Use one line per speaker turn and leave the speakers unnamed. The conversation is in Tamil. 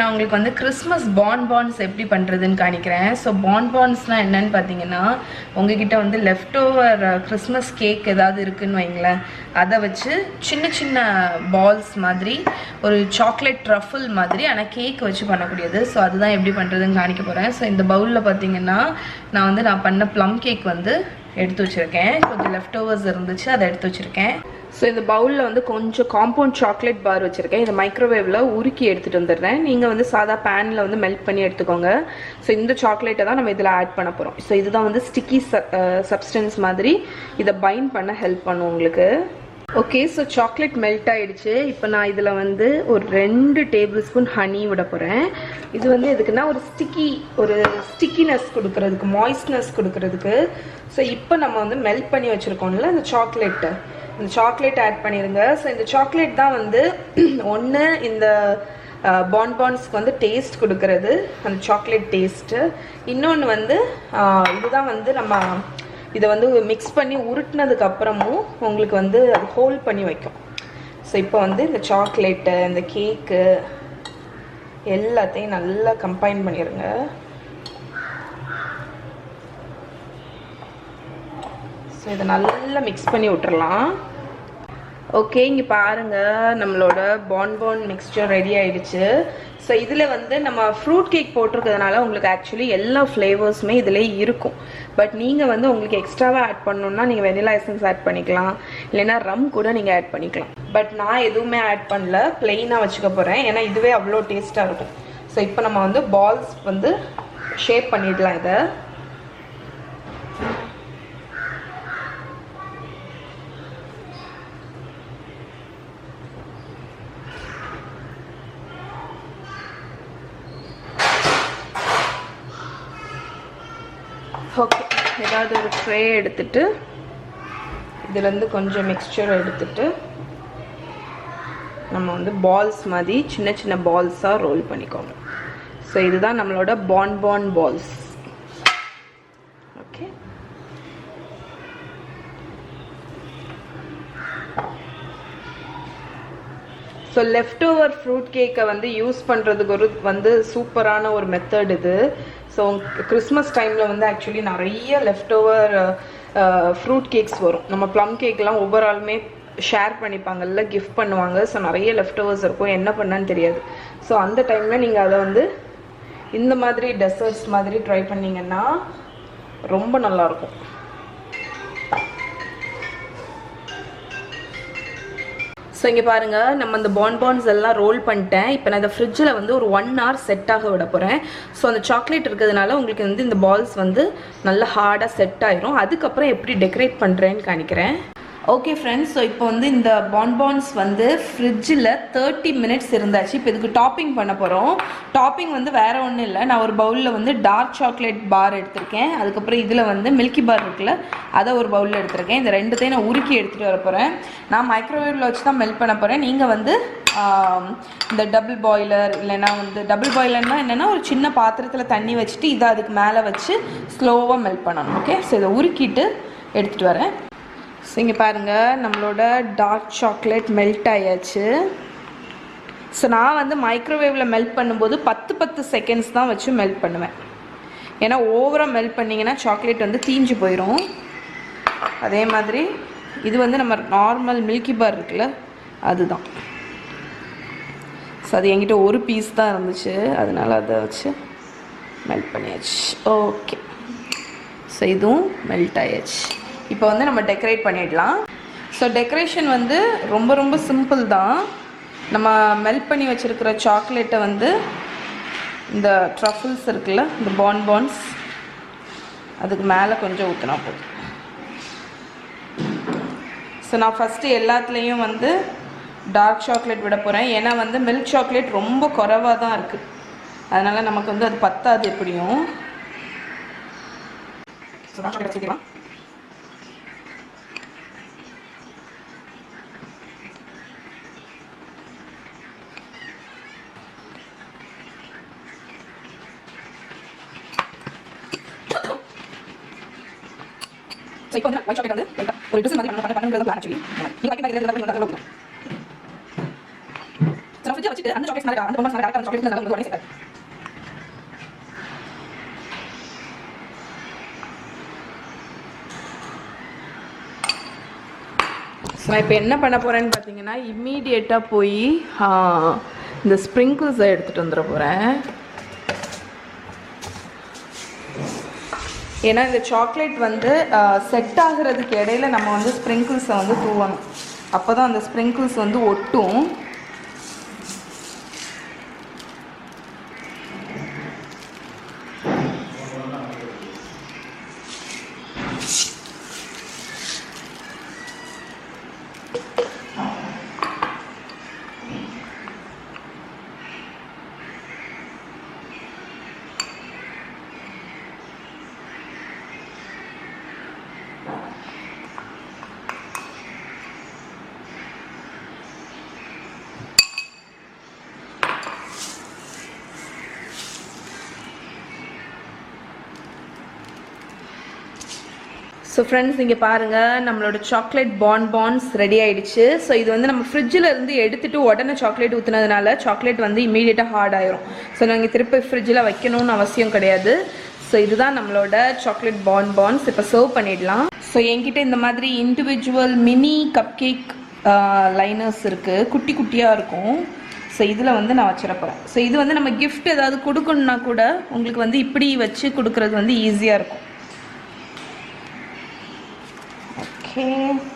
நான் உங்களுக்கு வந்து கிறிஸ்மஸ் பான்ஸ் எப்படி பண்ணுறதுன்னு காணிக்கிறேன். ஸோ பான்ஸ்னால் என்னன்னு பார்த்தீங்கன்னா, உங்ககிட்ட வந்து லெஃப்ட் ஓவர் கிறிஸ்மஸ் கேக் ஏதாவது இருக்குதுன்னு வைங்களேன், அதை வச்சு சின்ன சின்ன பால்ஸ் மாதிரி ஒரு சாக்லேட் ட்ரஃபிள் மாதிரி, ஆனால் கேக் வச்சு பண்ணக்கூடியது. ஸோ அதுதான் எப்படி பண்ணுறதுன்னு காணிக்க போகிறேன். ஸோ இந்த பவுலில் பார்த்தீங்கன்னா நான் பண்ண ப்ளம் கேக் வந்து எடுத்து வச்சுருக்கேன். கொஞ்சம் லெஃப்ட் ஓவர்ஸ் இருந்துச்சு, அதை எடுத்து வச்சுருக்கேன். ஸோ இந்த பவுலில் வந்து கொஞ்சம் காம்பவுண்ட் சாக்லேட் பார் வச்சுருக்கேன். இதை மைக்ரோவேவில் உருக்கி எடுத்துகிட்டு வந்துடுறேன். நீங்கள் வந்து சாதா பேனில் வந்து மெல்ட் பண்ணி எடுத்துக்கோங்க. ஸோ இந்த சாக்லேட்டை தான் நம்ம இதில் ஆட் பண்ண போகிறோம். ஸோ இதுதான் வந்து ஸ்டிக்கி சப்ஸ்டன்ஸ் மாதிரி இதை பைண்ட் பண்ண ஹெல்ப் பண்ணும் உங்களுக்கு. ஓகே, ஸோ சாக்லேட் மெல்ட் ஆகிடுச்சு. இப்போ நான் இதில் வந்து ஒரு 2 டேபிள் ஸ்பூன் ஹனி விட போகிறேன். இது வந்து எதுக்குன்னா ஒரு ஸ்டிக்கினஸ் கொடுக்கறதுக்கு, மாய்ஸ்ட்னஸ் கொடுக்கறதுக்கு. ஸோ இப்போ நம்ம வந்து மெல்ட் பண்ணி வச்சுருக்கோம்ல இந்த சாக்லேட் ஆட் பண்ணிடுங்க. ஸோ இந்த சாக்லேட் தான் வந்து ஒன்று இந்த பான்ஸ்க்கு வந்து டேஸ்ட் கொடுக்கறது, அந்த சாக்லேட் டேஸ்ட்டு. இன்னொன்று வந்து இதுதான் வந்து நம்ம இதை வந்து மிக்ஸ் பண்ணி உருட்டினதுக்கு அப்புறமும் உங்களுக்கு வந்து அது ஹோல்ட் பண்ணி வைக்கும். ஸோ இப்போ வந்து இந்த சாக்லேட்டு, இந்த கேக்கு எல்லாத்தையும் நல்லா கம்பைன் பண்ணிடுங்க. ஸோ இதை நல்லா மிக்ஸ் பண்ணி விட்டுறலாம். ஓகே, இங்கே பாருங்கள், நம்மளோட பான் மிக்ஸ்சர் ரெடி ஆகிடுச்சு. ஸோ இதில் வந்து நம்ம ஃப்ரூட் கேக் போட்டிருக்கிறதுனால உங்களுக்கு ஆக்சுவலி எல்லா ஃப்ளேவர்ஸுமே இதில் இருக்கும். பட் நீங்கள் வந்து உங்களுக்கு எக்ஸ்ட்ராவாக ஆட் பண்ணணுன்னா நீங்கள் வெனிலா எசன்ஸ் ஆட் பண்ணிக்கலாம், இல்லைன்னா ரம் கூட நீங்கள் ஆட் பண்ணிக்கலாம். பட் நான் எதுவுமே ஆட் பண்ணல, ப்ளெயினாக வச்சுக்க போகிறேன். ஏன்னா இதுவே அவ்வளோ டேஸ்ட்டாக இருக்கும். ஸோ இப்போ நம்ம வந்து பால்ஸ் வந்து ஷேப் பண்ணிடலாம். இதை ஓகே, ஏதாவது ஒரு ட்ரே எடுத்துட்டு இதுலேருந்து கொஞ்சம் மிக்ஸ்சர் எடுத்துட்டு நம்ம வந்து பால்ஸ் மாதிரி சின்ன சின்ன பால்ஸாக ரோல் பண்ணிக்கோங்க. ஸோ இதுதான் நம்மளோட pan balls. Okay, so leftover fruit கேக்கை வந்து யூஸ் பண்ணுறதுக்கு ஒரு வந்து சூப்பரான ஒரு மெத்தட் இது. ஸோ கிறிஸ்மஸ் டைமில் வந்து ஆக்சுவலி நிறைய லெஃப்ட் ஓவர் ஃப்ரூட் கேக்ஸ் வரும். நம்ம ப்ளம் கேக்லாம் ஒவ்வொரு ஆளுமே ஷேர் பண்ணிப்பாங்கல்ல, கிஃப்ட் பண்ணுவாங்க. ஸோ நிறைய லெஃப்ட் ஓவர்ஸ் இருக்கும், என்ன பண்ணான்னு தெரியாது. ஸோ அந்த டைமில் நீங்கள் அதை வந்து இந்த மாதிரி டெசர்ட்ஸ் மாதிரி ட்ரை பண்ணிங்கன்னா ரொம்ப நல்லாயிருக்கும். ஸோ இங்கே பாருங்கள், நம்ம அந்த பான்ஸ் எல்லாம் ரோல் பண்ணிட்டேன். இப்போ நான் இந்த ஃப்ரிட்ஜில் வந்து ஒரு 1 hour செட் ஆக விட போகிறேன். ஸோ அந்த சாக்லேட் இருக்கிறதுனால உங்களுக்கு வந்து இந்த பால்ஸ் வந்து நல்லா ஹார்டாக செட் ஆயிரும். அதுக்கப்புறம் எப்படி டெக்கரேட் பண்ணுறேன்னு காணிக்கிறேன். ஓகே ஃப்ரெண்ட்ஸ், ஸோ இப்போ வந்து இந்த பான்ஸ் வந்து ஃப்ரிட்ஜில் 30 minutes இருந்தாச்சு. இப்போ இதுக்கு டாப்பிங் பண்ண போகிறோம். டாப்பிங் வந்து வேறு ஒன்றும் இல்லை, நான் ஒரு பவுலில் வந்து டார்க் சாக்லேட் பார் எடுத்திருக்கேன். அதுக்கப்புறம் இதில் வந்து மில்கி பார் இருக்குல்ல, அதை ஒரு பவுலில் எடுத்திருக்கேன். இந்த ரெண்டுத்தையும் நான் உருக்கி எடுத்துகிட்டு வர போகிறேன். நான் மைக்ரோவேவில் வச்சு தான் மெல்ட் பண்ண போகிறேன். நீங்கள் வந்து இந்த டபுள் பாய்லர், இல்லைன்னா வந்து டபுள் பாய்லர்னால் என்னென்னா ஒரு சின்ன பாத்திரத்தில் தண்ணி வச்சுட்டு இதை அதுக்கு மேலே வச்சு ஸ்லோவாக மெல்ட் பண்ணணும். ஓகே, ஸோ இதை உருக்கிட்டு எடுத்துகிட்டு வரேன். ஸோ இங்கே பாருங்கள், நம்மளோட டார்க் சாக்லேட் மெல்ட் ஆயாச்சு. ஸோ நான் வந்து மைக்ரோவேவில் மெல்ட் பண்ணும்போது 10 seconds தான் வச்சு மெல்ட் பண்ணுவேன். ஏன்னா ஓவராக மெல்ட் பண்ணிங்கன்னா சாக்லேட் வந்து தீஞ்சு போயிடும். அதே மாதிரி இது வந்து நம்ம நார்மல் மில்கி பார் இருக்குல்ல, அதுதான். ஸோ அது என்கிட்ட ஒரு பீஸ் தான் இருந்துச்சு, அதனால் அதை வச்சு மெல்ட் பண்ணியாச்சு. ஓகே, ஸோ இதுவும் மெல்ட் ஆயாச்சு. இப்போ வந்து நம்ம டெக்கரேட் பண்ணிடலாம். ஸோ டெக்கரேஷன் வந்து ரொம்ப சிம்பிள் தான். நம்ம மெல்ட் பண்ணி வச்சுருக்கிற சாக்லேட்டை வந்து இந்த ட்ரஃபிள்ஸ் இருக்குல்ல, இந்த பான்ஸ் அதுக்கு மேலே கொஞ்சம் ஊற்றினா போதும். ஸோ நான் ஃபஸ்ட்டு எல்லாத்துலேயும் வந்து டார்க் சாக்லேட் விட போகிறேன். ஏன்னா வந்து மில்க் சாக்லேட் ரொம்ப குறைவாக தான் இருக்குது, அதனால் நமக்கு வந்து அது பத்தாது எப்படியும். ஸோ டார்க் சாக்லேட் வச்சுக்கலாம். ஸோ இப்போ வந்து ஒயிட் சாக்லேட் வந்து ஒரு டிசைன் மாதிரி பண்ணணும் பிளான் ஆக்சுவலி. நீங்கள் வைக்கிற மாதிரி ஸோ நான் ஃப்ரிட்ஜில் வச்சுட்டு அந்த சாக்லேட் நான் இப்போ என்ன பண்ண போகிறேன்னு பார்த்தீங்கன்னா இம்மீடியட்டாக போய் இந்த ஸ்ப்ரிங்கிள்ஸை எடுத்துகிட்டு வந்துட போகிறேன். ஏன்னா இந்த சாக்லேட் வந்து செட் ஆகுறதுக்கு இடையில நம்ம வந்து ஸ்ப்ரிங்கிள்ஸை வந்து தூவணும். அப்போ தான் அந்த ஸ்ப்ரிங்கிள்ஸ் வந்து ஒட்டும். ஸோ ஃப்ரெண்ட்ஸ் இங்கே பாருங்கள், நம்மளோட சாக்லேட் பான்ஸ் ரெடி ஆகிடுச்சு. ஸோ இது வந்து நம்ம ஃப்ரிட்ஜில் இருந்து எடுத்துகிட்டு உடனே சாக்லேட் ஊற்றுனதுனால சாக்லேட் வந்து இமீடியட்டாக ஹார்ட் ஆயிரும். ஸோ நாங்கள் திருப்பி ஃப்ரிட்ஜில் வைக்கணும்னு அவசியம் கிடையாது. ஸோ இதுதான் நம்மளோட சாக்லேட் பான்ஸ். இப்போ சர்வ் பண்ணிடலாம். ஸோ என்கிட்ட இந்த மாதிரி individual mini cup cake liners இருக்குது, குட்டி குட்டியாக இருக்கும். ஸோ இதில் வந்து நான் வச்சிட போகிறேன். ஸோ இது வந்து நம்ம கிஃப்ட் ஏதாவது கொடுக்கணுன்னா கூட உங்களுக்கு வந்து இப்படி வச்சு கொடுக்குறது வந்து ஈஸியாக இருக்கும். Okay.